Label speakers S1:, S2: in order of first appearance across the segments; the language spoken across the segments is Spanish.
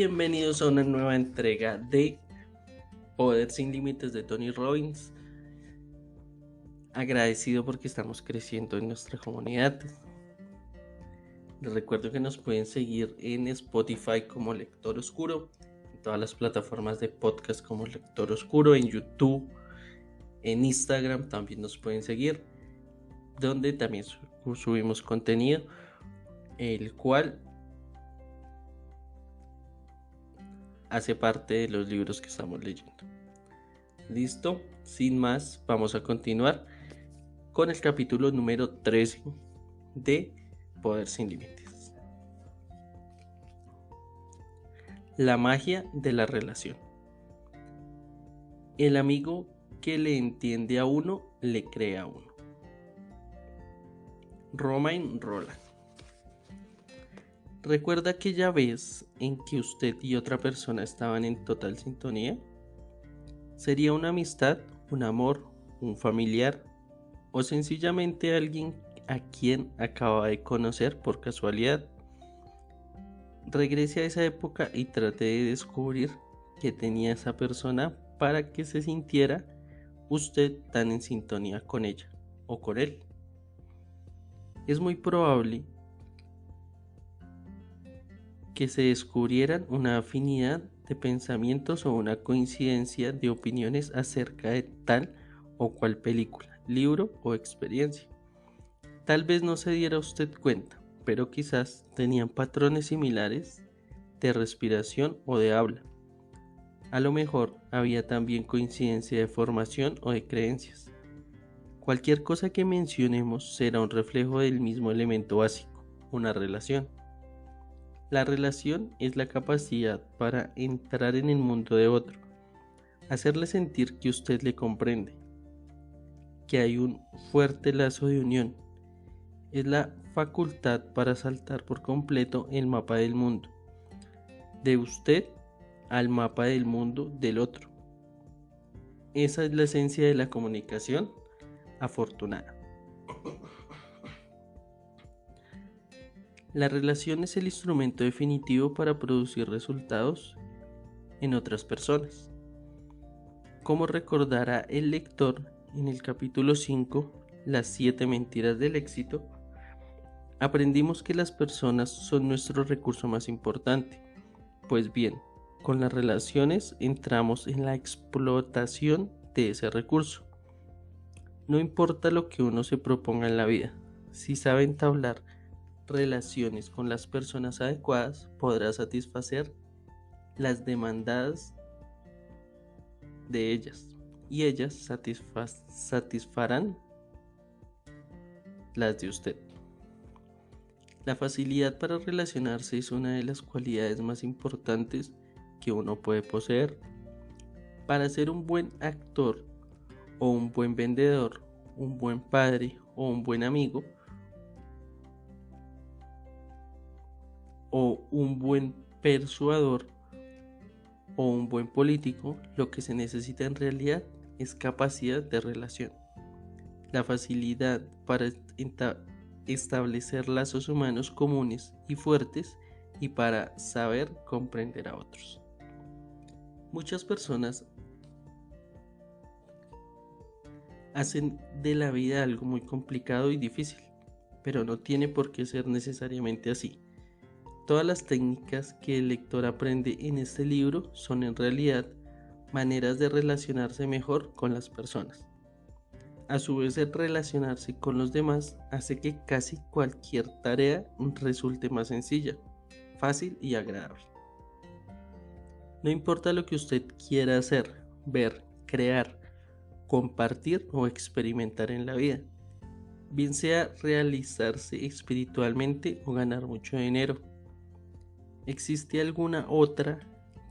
S1: Bienvenidos a una nueva entrega de Poder sin Límites de Tony Robbins. Agradecido porque estamos creciendo en nuestra comunidad. Les recuerdo que nos pueden seguir en Spotify como Lector Oscuro, en todas las plataformas de podcast como Lector Oscuro, en YouTube, en Instagram también nos pueden seguir, donde también subimos contenido, el cual hace parte de los libros que estamos leyendo. Listo, sin más, vamos a continuar con el capítulo número 13 de Poder sin Límites. La magia de la relación. El amigo que le entiende a uno, le cree a uno. Romain Rolland. ¿Recuerda aquella vez en que usted y otra persona estaban en total sintonía? ¿Sería una amistad, un amor, un familiar o sencillamente alguien a quien acaba de conocer por casualidad? Regrese a esa época y trate de descubrir qué tenía esa persona para que se sintiera usted tan en sintonía con ella o con él. Es muy probable que se descubrieran una afinidad de pensamientos o una coincidencia de opiniones acerca de tal o cual película, libro o experiencia. Tal vez no se diera usted cuenta, pero quizás tenían patrones similares de respiración o de habla. A lo mejor había también coincidencia de formación o de creencias. Cualquier cosa que mencionemos será un reflejo del mismo elemento básico, una relación. La relación es la capacidad para entrar en el mundo de otro, hacerle sentir que usted le comprende, que hay un fuerte lazo de unión. Es la facultad para saltar por completo el mapa del mundo, de usted al mapa del mundo del otro. Esa es la esencia de la comunicación afortunada. La relación es el instrumento definitivo para producir resultados en otras personas. Como recordará el lector en el capítulo 5, Las 7 mentiras del éxito, aprendimos que las personas son nuestro recurso más importante. Pues bien, con las relaciones entramos en la explotación de ese recurso. No importa lo que uno se proponga en la vida, si sabe entablar relaciones con las personas adecuadas, podrá satisfacer las demandas de ellas y ellas satisfarán las de usted. La facilidad para relacionarse es una de las cualidades más importantes que uno puede poseer. Para ser un buen actor o un buen vendedor, un buen padre o un buen amigo, o un buen persuador o un buen político, lo que se necesita en realidad es capacidad de relación. La facilidad para establecer lazos humanos comunes y fuertes y para saber comprender a otros. Muchas personas hacen de la vida algo muy complicado y difícil, pero no tiene por qué ser necesariamente así. Todas las técnicas que el lector aprende en este libro son en realidad maneras de relacionarse mejor con las personas. A su vez, el relacionarse con los demás hace que casi cualquier tarea resulte más sencilla, fácil y agradable. No importa lo que usted quiera hacer, ver, crear, compartir o experimentar en la vida, bien sea realizarse espiritualmente o ganar mucho dinero. ¿Existe alguna otra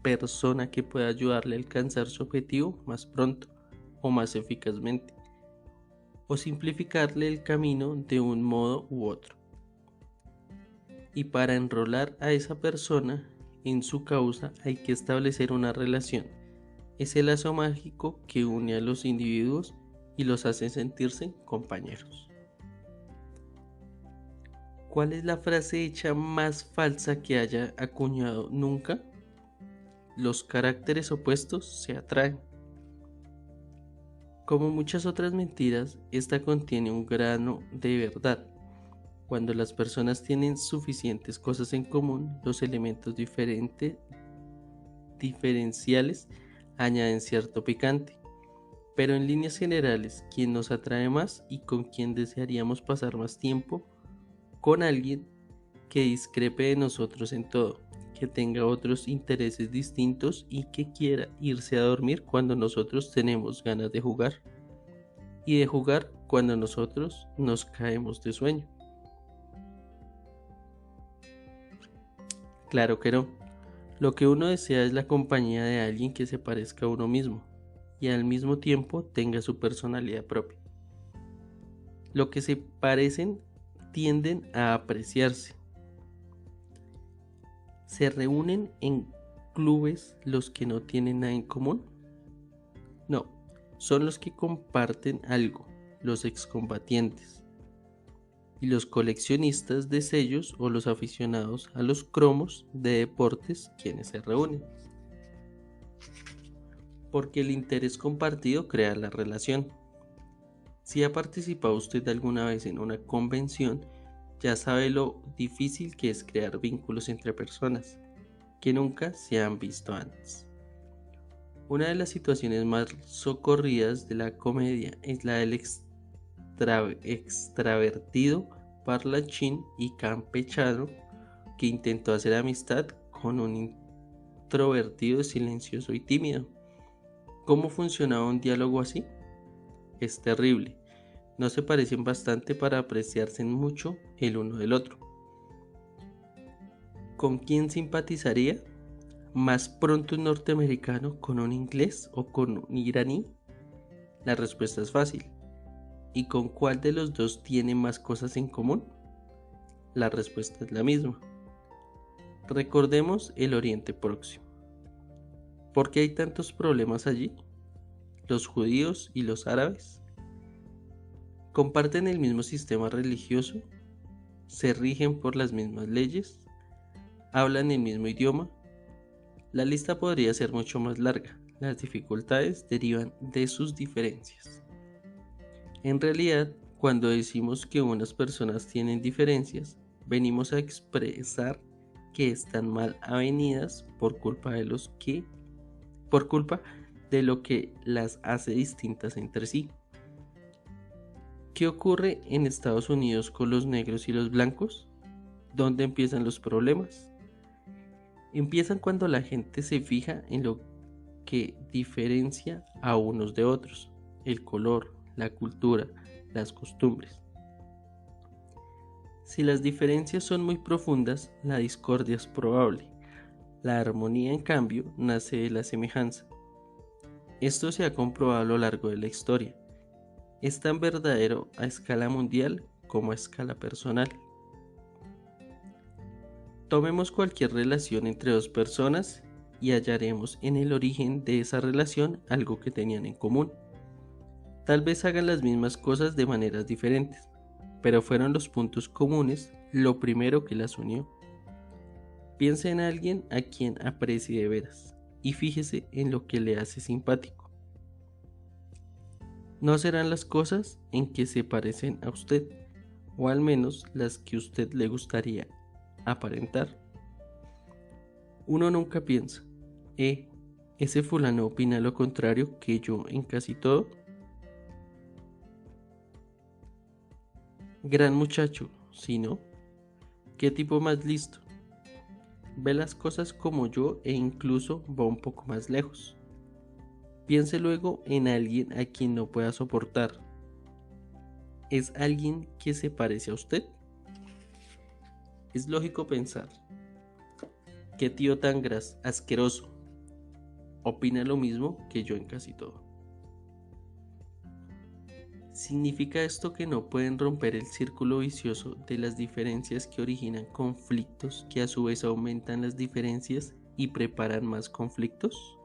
S1: persona que pueda ayudarle a alcanzar su objetivo más pronto o más eficazmente? O simplificarle el camino de un modo u otro. Y para enrolar a esa persona en su causa hay que establecer una relación. Es el lazo mágico que une a los individuos y los hace sentirse compañeros. ¿Cuál es la frase hecha más falsa que haya acuñado nunca? los caracteres opuestos se atraen. Como muchas otras mentiras, esta contiene un grano de verdad. Cuando las personas tienen suficientes cosas en común, los elementos diferenciales añaden cierto picante. Pero en líneas generales, quien nos atrae más y con quien desearíamos pasar más tiempo, con alguien que discrepe de nosotros en todo, que tenga otros intereses distintos y que quiera irse a dormir cuando nosotros tenemos ganas de jugar, y de jugar cuando nosotros nos caemos de sueño. Claro que no. Lo que uno desea es la compañía de alguien que se parezca a uno mismo y al mismo tiempo tenga su personalidad propia. Lo que se parecen tienden a apreciarse. ¿Se reúnen en clubes los que no tienen nada en común? No, son los que comparten algo, los excombatientes. Y los coleccionistas de sellos o los aficionados a los cromos de deportes quienes se reúnen. Porque el interés compartido crea la relación. Si ha participado usted alguna vez en una convención, ya sabe lo difícil que es crear vínculos entre personas que nunca se han visto antes. Una de las situaciones más socorridas de la comedia es la del extravertido, parlachín y campechano que intentó hacer amistad con un introvertido silencioso y tímido. ¿Cómo funcionaba un diálogo así? Es terrible. No se parecen bastante para apreciarse mucho el uno del otro. ¿Con quién simpatizaría? ¿Más pronto un norteamericano con un inglés o con un iraní? La respuesta es fácil. ¿Y con cuál de los dos tiene más cosas en común? La respuesta es la misma. Recordemos el Oriente Próximo. ¿Por qué hay tantos problemas allí? ¿Los judíos y los árabes comparten el mismo sistema religioso? ¿Se rigen por las mismas leyes? ¿Hablan el mismo idioma? La lista podría ser mucho más larga. Las dificultades derivan de sus diferencias. En realidad, cuando decimos que unas personas tienen diferencias, venimos a expresar que están mal avenidas por culpa de lo que las hace distintas entre sí. ¿Qué ocurre en Estados Unidos con los negros y los blancos? ¿Dónde empiezan los problemas? Empiezan cuando la gente se fija en lo que diferencia a unos de otros: el color, la cultura, las costumbres. Si las diferencias son muy profundas, la discordia es probable. La armonía, en cambio, nace de la semejanza. Esto se ha comprobado a lo largo de la historia. Es tan verdadero a escala mundial como a escala personal. Tomemos cualquier relación entre dos personas y hallaremos en el origen de esa relación algo que tenían en común. Tal vez hagan las mismas cosas de maneras diferentes, pero fueron los puntos comunes lo primero que las unió. Piense en alguien a quien aprecie de veras y fíjese en lo que le hace simpático. No serán las cosas en que se parecen a usted, o al menos las que a usted le gustaría aparentar. Uno nunca piensa, ese fulano opina lo contrario que yo en casi todo. Gran muchacho, ¿sí no? ¿Qué tipo más listo? Ve las cosas como yo e incluso va un poco más lejos. Piense luego en alguien a quien no pueda soportar. ¿Es alguien que se parece a usted? Es lógico pensar, qué tío tan asqueroso, opina lo mismo que yo en casi todo. ¿Significa esto que no pueden romper el círculo vicioso de las diferencias que originan conflictos que a su vez aumentan las diferencias y preparan más conflictos?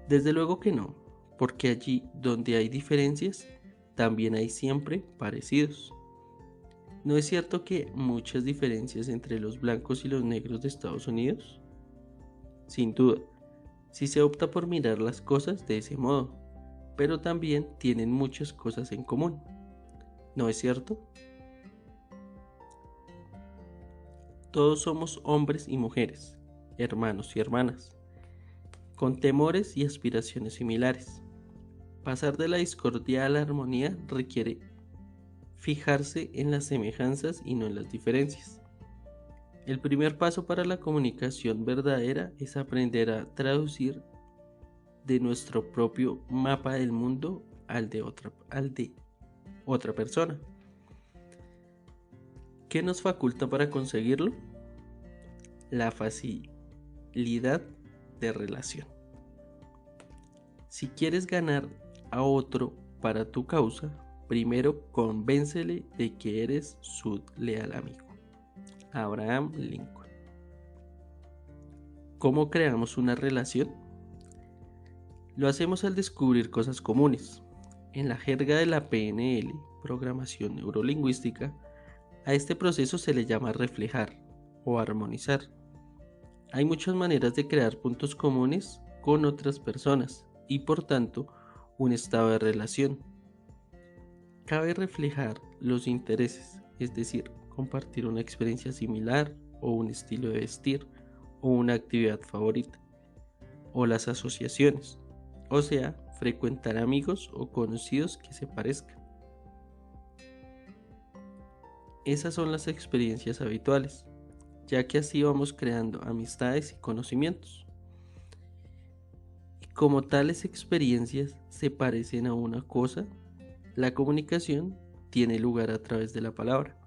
S1: Desde luego que no, porque allí donde hay diferencias, también hay siempre parecidos. ¿No es cierto que muchas diferencias entre los blancos y los negros de Estados Unidos? sin duda, si se opta por mirar las cosas de ese modo, pero también tienen muchas cosas en común, ¿no es cierto? Todos somos hombres y mujeres, hermanos y hermanas, con temores y aspiraciones similares. Pasar de la discordia a la armonía requiere fijarse en las semejanzas y no en las diferencias. El primer paso para la comunicación verdadera es aprender a traducir de nuestro propio mapa del mundo al de otra persona. ¿Qué nos faculta para conseguirlo? La facilidad de relación. Si quieres ganar a otro para tu causa, primero convéncele de que eres su leal amigo. Abraham Lincoln. ¿Cómo creamos una relación? Lo hacemos al descubrir cosas comunes. En la jerga de la PNL, programación neurolingüística, a este proceso se le llama reflejar o armonizar. Hay muchas maneras de crear puntos comunes con otras personas y por tanto un estado de relación. Cabe reflejar los intereses, es decir, compartir una experiencia similar o un estilo de vestir o una actividad favorita, o las asociaciones, o sea, frecuentar amigos o conocidos que se parezcan. Esas son las experiencias habituales, ya que así vamos creando amistades y conocimientos. Y como tales experiencias se parecen a una cosa, la comunicación tiene lugar a través de la palabra.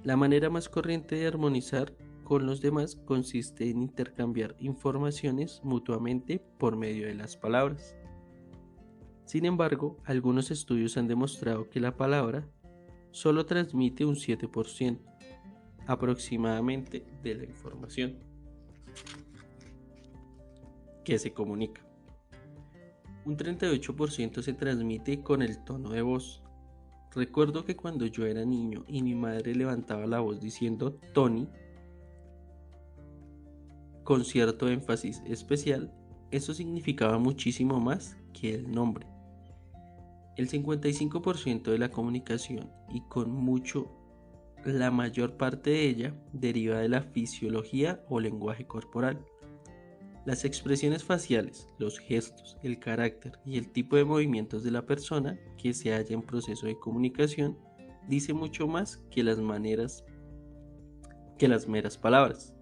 S1: La manera más corriente de armonizar con los demás consiste en intercambiar informaciones mutuamente por medio de las palabras. Sin embargo, algunos estudios han demostrado que la palabra solo transmite un 7% aproximadamente de la información que se comunica. Un 38% se transmite con el tono de voz. Recuerdo que cuando yo era niño y mi madre levantaba la voz diciendo Tony, con cierto énfasis especial, eso significaba muchísimo más que el nombre. El 55% de la comunicación, y con mucho la mayor parte de ella, deriva de la fisiología o lenguaje corporal. Las expresiones faciales, los gestos, el carácter y el tipo de movimientos de la persona que se halla en proceso de comunicación dice mucho más que las meras palabras.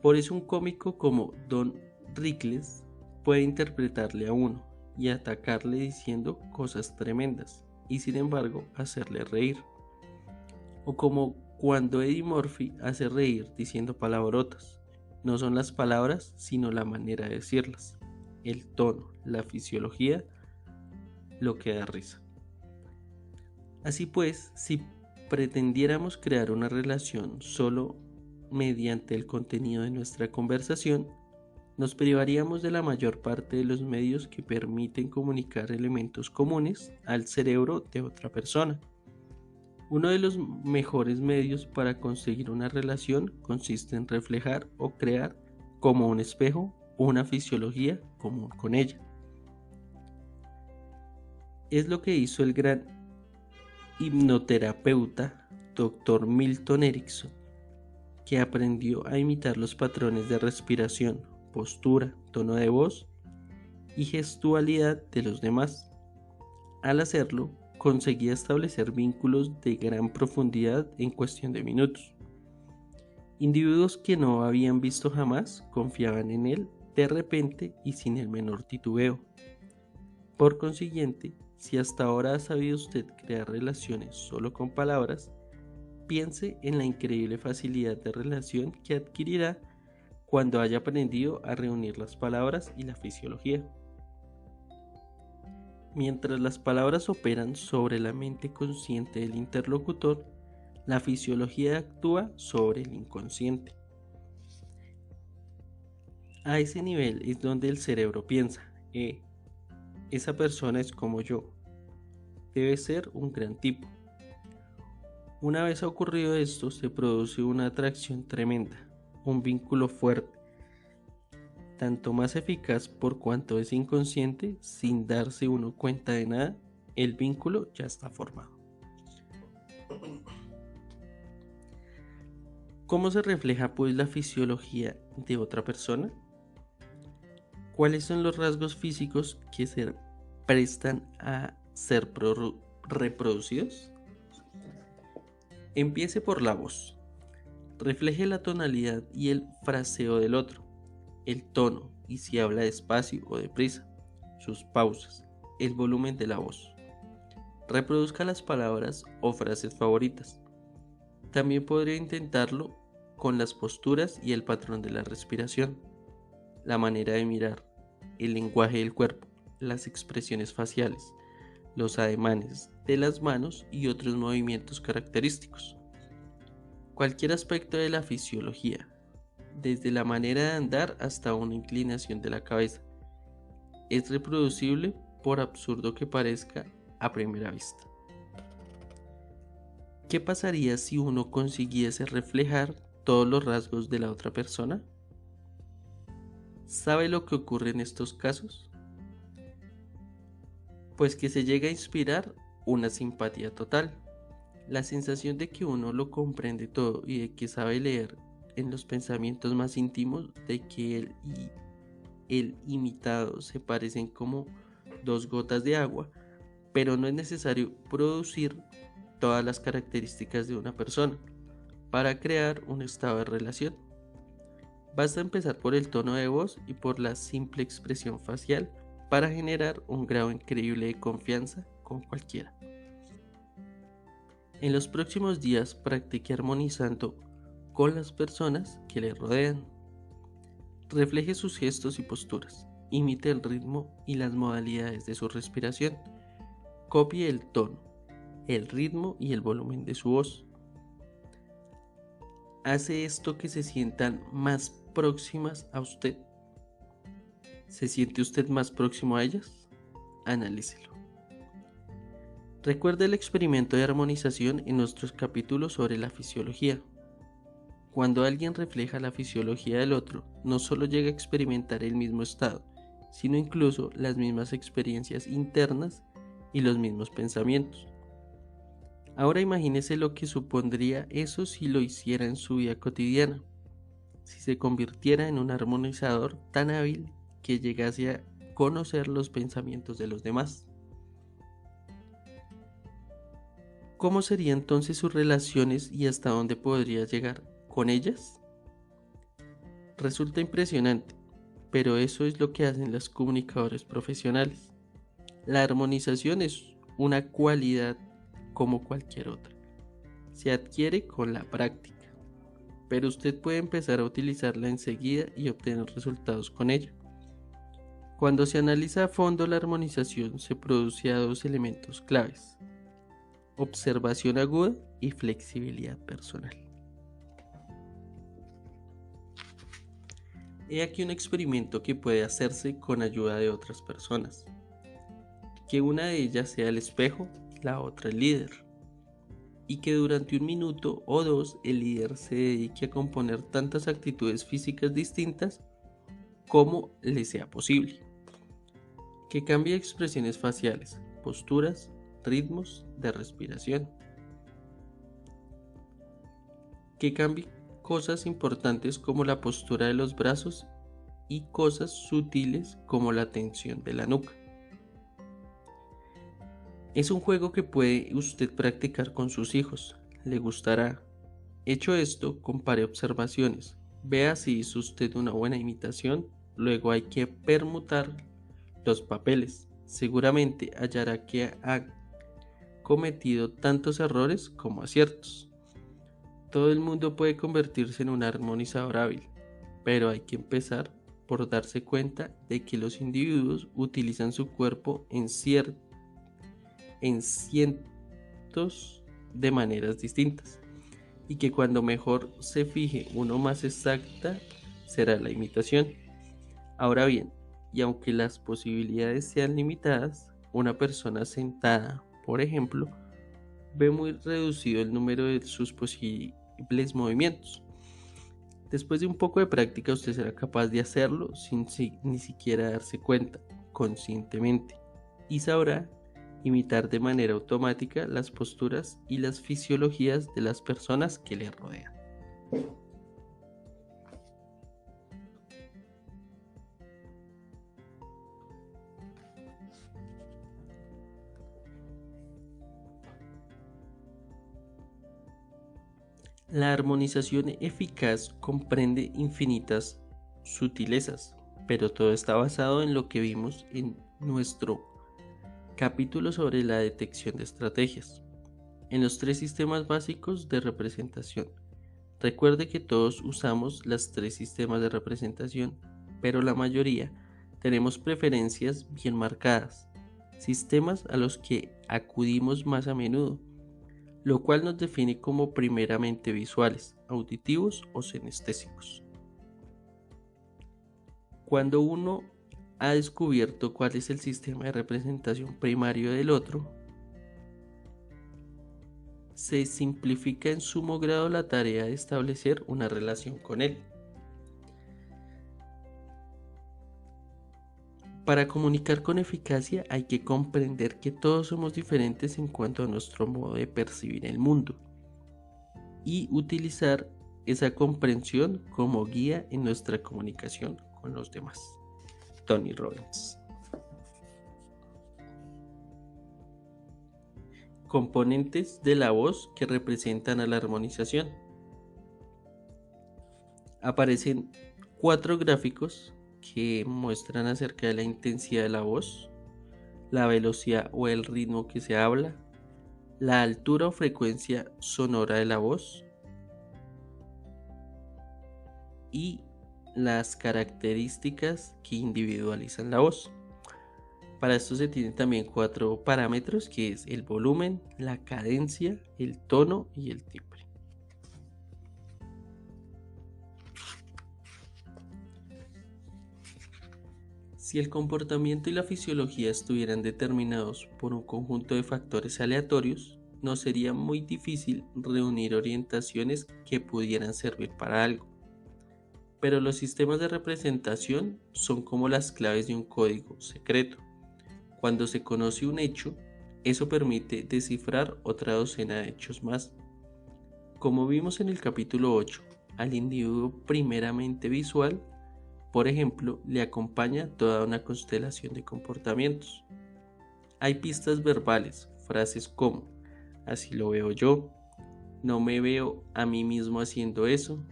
S1: Por eso un cómico como Don Rickles puede interpretarle a uno y atacarle diciendo cosas tremendas y sin embargo hacerle reír. O como cuando Eddie Murphy hace reír diciendo palabrotas. No son las palabras, sino la manera de decirlas, el tono, la fisiología, lo que da risa. Así pues, si pretendiéramos crear una relación solo mediante el contenido de nuestra conversación, nos privaríamos de la mayor parte de los medios que permiten comunicar elementos comunes al cerebro de otra persona. Uno de los mejores medios para conseguir una relación consiste en reflejar o crear como un espejo una fisiología común con ella. Es lo que hizo el gran hipnoterapeuta Dr. Milton Erickson, que aprendió a imitar los patrones de respiración, postura, tono de voz y gestualidad de los demás. Al hacerlo, conseguía establecer vínculos de gran profundidad en cuestión de minutos. Individuos que no habían visto jamás confiaban en él de repente y sin el menor titubeo. Por consiguiente, si hasta ahora ha sabido usted crear relaciones solo con palabras, piense en la increíble facilidad de relación que adquirirá cuando haya aprendido a reunir las palabras y la fisiología. Mientras las palabras operan sobre la mente consciente del interlocutor, la fisiología actúa sobre el inconsciente. A ese nivel es donde el cerebro piensa, esa persona es como yo, debe ser un gran tipo. Una vez ha ocurrido esto, se produce una atracción tremenda, un vínculo fuerte, tanto más eficaz por cuanto es inconsciente, sin darse uno cuenta de nada, el vínculo ya está formado. ¿Cómo se refleja pues la fisiología de otra persona? ¿Cuáles son los rasgos físicos que se prestan a ser reproducidos? Empiece por la voz. Refleje la tonalidad y el fraseo del otro, el tono y si habla despacio o deprisa, sus pausas, el volumen de la voz. Reproduzca las palabras o frases favoritas. También podría intentarlo con las posturas y el patrón de la respiración, la manera de mirar, el lenguaje del cuerpo, las expresiones faciales, los ademanes de las manos y otros movimientos característicos. Cualquier aspecto de la fisiología, desde la manera de andar hasta una inclinación de la cabeza, es reproducible por absurdo que parezca a primera vista. ¿Qué pasaría si uno consiguiese reflejar todos los rasgos de la otra persona? ¿Sabe lo que ocurre en estos casos? Pues que se llega a inspirar una simpatía total, la sensación de que uno lo comprende todo y de que sabe leer en los pensamientos más íntimos, de que él y el imitado se parecen como dos gotas de agua, pero no es necesario producir todas las características de una persona para crear un estado de relación. Basta empezar por el tono de voz y por la simple expresión facial para generar un grado increíble de confianza con cualquiera. En los próximos días practique armonizando con las personas que le rodean. Refleje sus gestos y posturas, imite el ritmo y las modalidades de su respiración, copie el tono, el ritmo y el volumen de su voz. ¿Hace esto que se sientan más próximas a usted? ¿Se siente usted más próximo a ellas? Analícelo. Recuerde el experimento de armonización en nuestros capítulos sobre la fisiología. Cuando alguien refleja la fisiología del otro, no solo llega a experimentar el mismo estado, sino incluso las mismas experiencias internas y los mismos pensamientos. Ahora imagínese lo que supondría eso si lo hiciera en su vida cotidiana, si se convirtiera en un armonizador tan hábil que llegase a conocer los pensamientos de los demás. ¿Cómo serían entonces sus relaciones y hasta dónde podría llegar con ellas? Resulta impresionante, pero eso es lo que hacen los comunicadores profesionales. La armonización es una cualidad como cualquier otra. Se adquiere con la práctica, pero usted puede empezar a utilizarla enseguida y obtener resultados con ella. Cuando se analiza a fondo la armonización, se produce a dos elementos claves: observación aguda y flexibilidad personal. He aquí un experimento que puede hacerse con ayuda de otras personas. Que una de ellas sea el espejo, la otra el líder. Y que durante 1 minuto o 2 el líder se dedique a componer tantas actitudes físicas distintas como le sea posible. Que cambie expresiones faciales, posturas, ritmos de respiración. Que cambie cosas importantes como la postura de los brazos y cosas sutiles como la tensión de la nuca. Es un juego que puede usted practicar con sus hijos. Le gustará. Hecho esto, compare observaciones. Vea si hizo usted una buena imitación. Luego hay que permutar los papeles. Seguramente hallará que ha cometido tantos errores como aciertos. Todo el mundo puede convertirse en un armonizador hábil, pero hay que empezar por darse cuenta de que los individuos utilizan su cuerpo en cientos de maneras distintas, y que cuando mejor se fije uno más exacta será la imitación. Ahora bien, y aunque las posibilidades sean limitadas, una persona sentada, por ejemplo, ve muy reducido el número de sus posibles movimientos. Después de un poco de práctica usted será capaz de hacerlo sin ni siquiera darse cuenta, conscientemente, y sabrá imitar de manera automática las posturas y las fisiologías de las personas que le rodean. La armonización eficaz comprende infinitas sutilezas, pero todo está basado en lo que vimos en nuestro capítulo sobre la detección de estrategias, en los 3 sistemas básicos de representación. Recuerde que todos usamos los 3 sistemas de representación, pero la mayoría tenemos preferencias bien marcadas, sistemas a los que acudimos más a menudo, lo cual nos define como primeramente visuales, auditivos o sinestésicos. Cuando uno ha descubierto cuál es el sistema de representación primario del otro, se simplifica en sumo grado la tarea de establecer una relación con él. Para comunicar con eficacia hay que comprender que todos somos diferentes en cuanto a nuestro modo de percibir el mundo y utilizar esa comprensión como guía en nuestra comunicación con los demás. Tony Robbins. Componentes de la voz que representan a la armonización. Aparecen 4 gráficos que muestran acerca de la intensidad de la voz, la velocidad o el ritmo que se habla, la altura o frecuencia sonora de la voz y las características que individualizan la voz. Para esto se tienen también 4 parámetros, que es el volumen, la cadencia, el tono y el timbre. Si el comportamiento y la fisiología estuvieran determinados por un conjunto de factores aleatorios, no sería muy difícil reunir orientaciones que pudieran servir para algo. Pero los sistemas de representación son como las claves de un código secreto. Cuando se conoce un hecho, eso permite descifrar otra docena de hechos más. Como vimos en el capítulo 8, al individuo primeramente visual, por ejemplo, le acompaña toda una constelación de comportamientos. Hay pistas verbales, frases como, así lo veo yo, no me veo a mí mismo haciendo eso.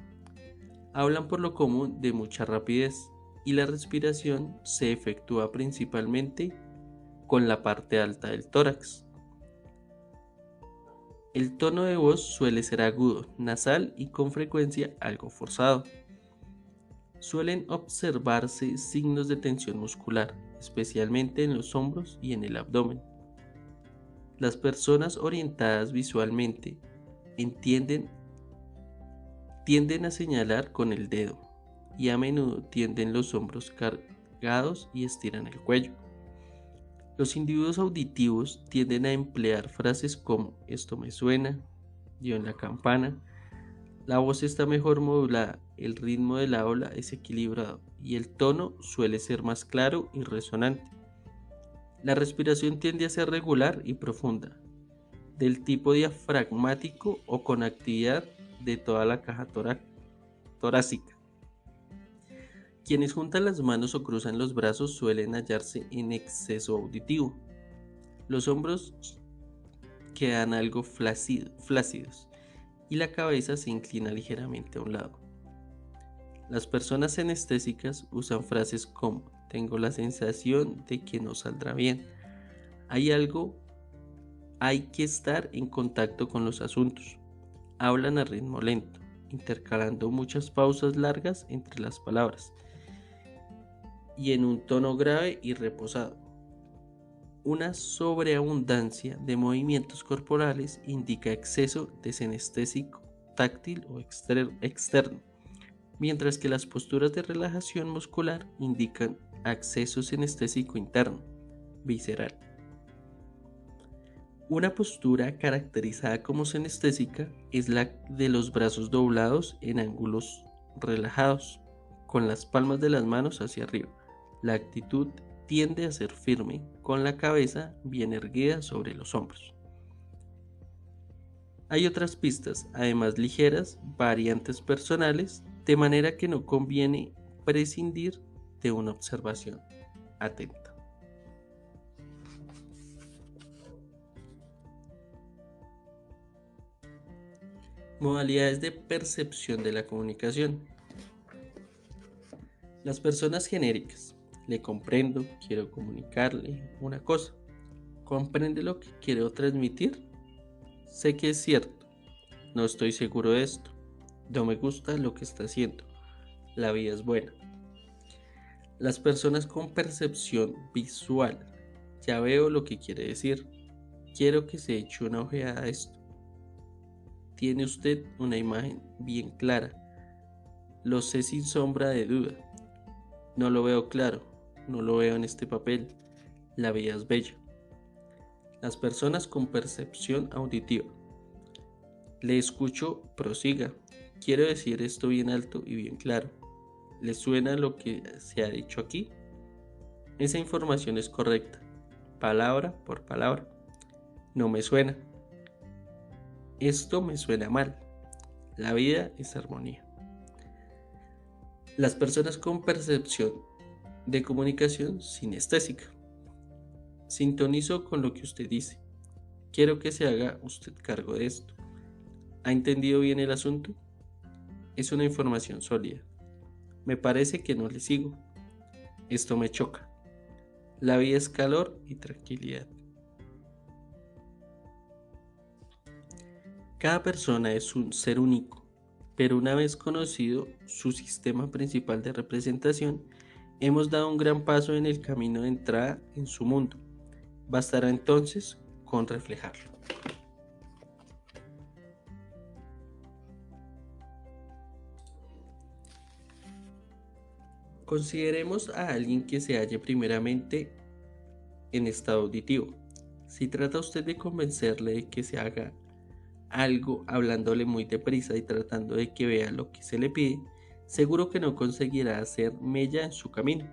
S1: Hablan por lo común de mucha rapidez y la respiración se efectúa principalmente con la parte alta del tórax. El tono de voz suele ser agudo, nasal y con frecuencia algo forzado. Suelen observarse signos de tensión muscular, especialmente en los hombros y en el abdomen. Las personas orientadas visualmente tienden a señalar con el dedo y a menudo tienden los hombros cargados y estiran el cuello. Los individuos auditivos tienden a emplear frases como esto me suena, dio en la campana, la voz está mejor modulada, el ritmo del habla es equilibrado y el tono suele ser más claro y resonante. La respiración tiende a ser regular y profunda, del tipo diafragmático o con actividad de toda la caja torácica. Quienes juntan las manos o cruzan los brazos suelen hallarse en exceso auditivo. Los hombros quedan algo flácidos y la cabeza se inclina ligeramente a un lado. Las personas sinestésicas usan frases como tengo la sensación de que no saldrá bien. Hay que estar en contacto con los asuntos. Hablan a ritmo lento, intercalando muchas pausas largas entre las palabras y en un tono grave y reposado. Una sobreabundancia de movimientos corporales indica exceso de sinestésico táctil o externo, mientras que las posturas de relajación muscular indican acceso sinestésico interno, visceral. Una postura caracterizada como sinestésica es la de los brazos doblados en ángulos relajados, con las palmas de las manos hacia arriba. La actitud tiende a ser firme, con la cabeza bien erguida sobre los hombros. Hay otras pistas, además ligeras, variantes personales, de manera que no conviene prescindir de una observación atenta. Modalidades de percepción de la comunicación. Las personas genéricas. Le comprendo, quiero comunicarle una cosa. ¿Comprende lo que quiero transmitir? Sé que es cierto. No estoy seguro de esto. No me gusta lo que está haciendo. La vida es buena. Las personas con percepción visual. Ya veo lo que quiere decir. Quiero que se eche una ojeada a esto. Tiene usted una imagen bien clara. Lo sé sin sombra de duda. No lo veo claro. No lo veo en este papel. La vida es bella. Las personas con percepción auditiva. Le escucho, prosiga. Quiero decir esto bien alto y bien claro. ¿Le suena lo que se ha dicho aquí? Esa información es correcta, palabra por palabra. No me suena. Esto me suena mal. La vida es armonía. Las personas con percepción de comunicación sinestésica. Sintonizo con lo que usted dice. Quiero que se haga usted cargo de esto. ¿Ha entendido bien el asunto? Es una información sólida. Me parece que no le sigo. Esto me choca. La vida es calor y tranquilidad. Cada persona es un ser único, pero una vez conocido su sistema principal de representación, hemos dado un gran paso en el camino de entrada en su mundo. Bastará entonces con reflejarlo. Consideremos a alguien que se halle primeramente en estado auditivo. Si trata usted de convencerle de que se haga algo hablándole muy deprisa y tratando de que vea lo que se le pide, seguro que no conseguirá hacer mella en su camino.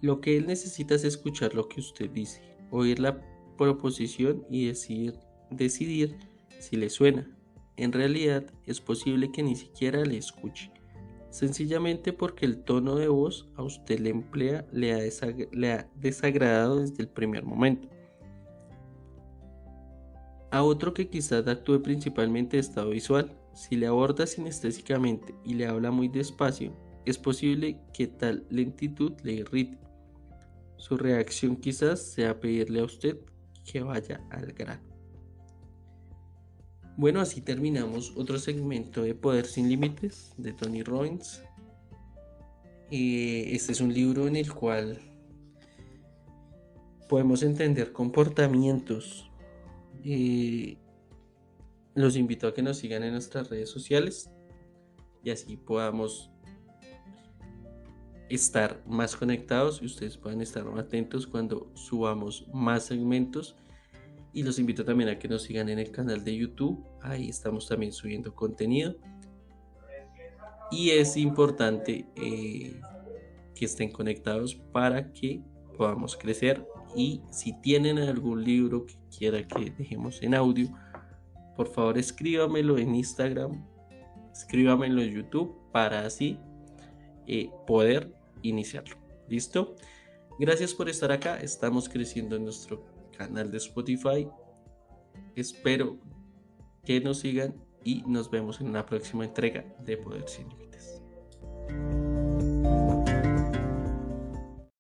S1: Lo que él necesita es escuchar lo que usted dice, oír la proposición y decidir si le suena. En realidad es posible que ni siquiera le escuche, sencillamente porque el tono de voz a usted le ha desagradado desde el primer momento. A otro que quizás actúe principalmente de estado visual, si le aborda sinestésicamente y le habla muy despacio, es posible que tal lentitud le irrite. Su reacción quizás sea pedirle a usted que vaya al grano. Bueno, así terminamos otro segmento de Poder sin Límites de Tony Robbins. Este es un libro en el cual podemos entender comportamientos. Los invito a que nos sigan en nuestras redes sociales y así podamos estar más conectados y ustedes puedan estar más atentos cuando subamos más segmentos. Y los invito también a que nos sigan en el canal de YouTube. Ahí estamos también subiendo contenido. Y es importante que estén conectados para que podamos crecer. Y si tienen algún libro que quiera que dejemos en audio, por favor escríbamelo en Instagram, escríbamelo en YouTube para así poder iniciarlo. ¿Listo? Gracias por estar acá. Estamos creciendo en nuestro canal de Spotify. Espero que nos sigan y nos vemos en una próxima entrega de Poder Sin Límites.